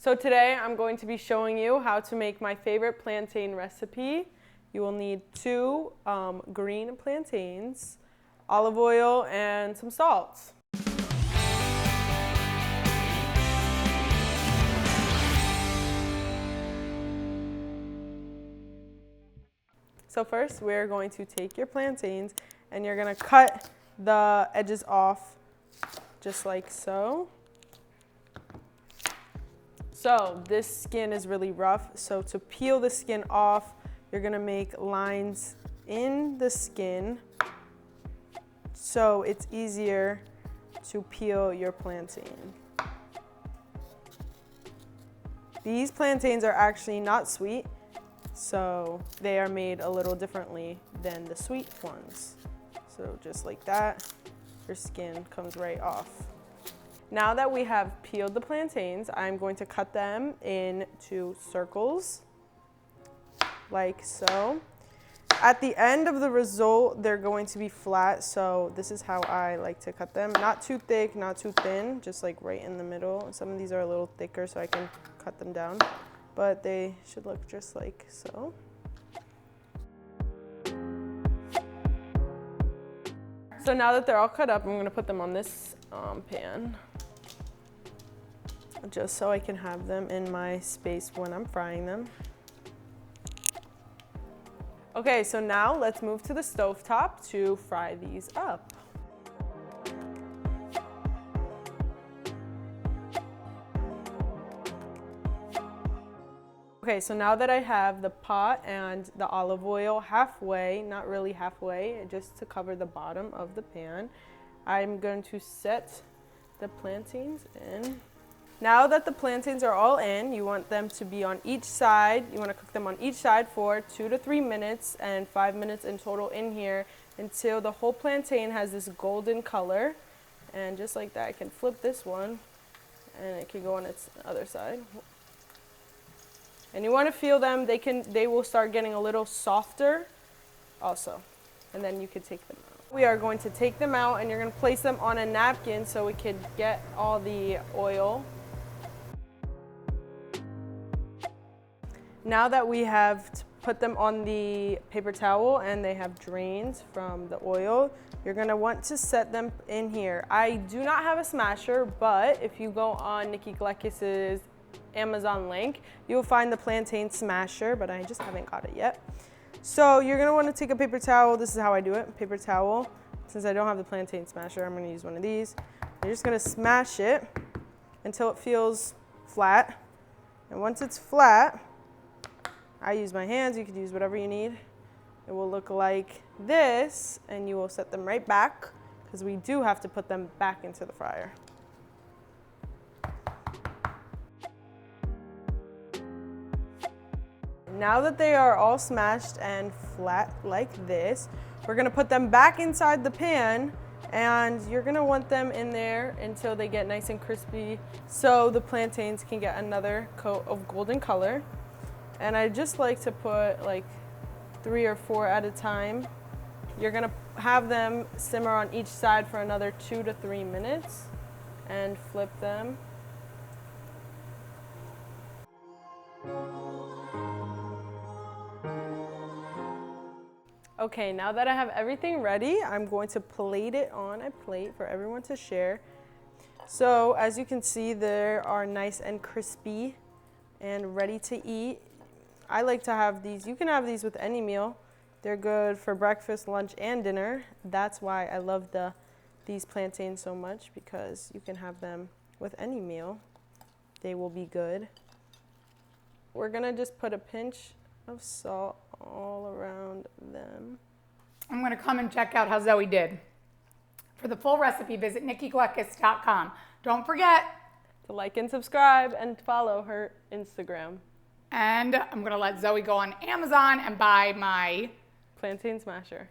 So today I'm going to be showing you how to make my favorite plantain recipe. You will need 2 green plantains, olive oil, and some salt. So first we're going to take your plantains and you're going to cut the edges off just like so. So this skin is really rough, so to peel the skin off, you're gonna make lines in the skin so it's easier to peel your plantain. These plantains are actually not sweet, so they are made a little differently than the sweet ones. So just like that, your skin comes right off. Now that we have peeled the plantains, I'm going to cut them into circles, like so. At the end of the result, they're going to be flat, so this is how I like to cut them. Not too thick, not too thin, just like right in the middle. Some of these are a little thicker, so I can cut them down, but they should look just like so. So now that they're all cut up, I'm going to put them on this pan, just so I can have them in my space when I'm frying them. Okay, so now let's move to the stovetop to fry these up. Okay, so now that I have the pot and the olive oil halfway, not really halfway, just to cover the bottom of the pan, I'm going to set the plantains in. Now that the plantains are all in, you want them to be on each side. You want to cook them on each side for 2 to 3 minutes and 5 minutes in total in here until the whole plantain has this golden color. And just like that, I can flip this one and it can go on its other side. And you want to feel them, they will start getting a little softer also. And then you can take them out. We are going to take them out and you're going to place them on a napkin so we can get all the oil. Now that we have put them on the paper towel and they have drains from the oil, you're going to want to set them in here. I do not have a smasher, but if you go on Nikki Gleckis's Amazon link, you'll find the plantain smasher, but I just haven't got it yet. So you're going to want to take a paper towel. This is how I do it, paper towel. Since I don't have the plantain smasher, I'm going to use one of these. You're just going to smash it until it feels flat. And once it's flat, I use my hands. You could use whatever you need. It will look like this, and you will set them right back because we do have to put them back into the fryer. Now that they are all smashed and flat like this, we're going to put them back inside the pan, and you're going to want them in there until they get nice and crispy so the plantains can get another coat of golden color. And I just like to put like 3 or 4 at a time. You're going to have them simmer on each side for another 2 to 3 minutes and flip them. Okay, now that I have everything ready, I'm going to plate it on a plate for everyone to share. So as you can see, they are nice and crispy and ready to eat. I like to have these. You can have these with any meal. They're good for breakfast, lunch, and dinner. That's why I love these plantains so much, because you can have them with any meal. They will be good. We're gonna just put a pinch of salt all around them. I'm gonna come and check out how Zoe did. For the full recipe, visit nikkigleckis.com. Don't forget to like and subscribe and follow her Instagram. And I'm gonna let Zoe go on Amazon and buy my plantain smasher.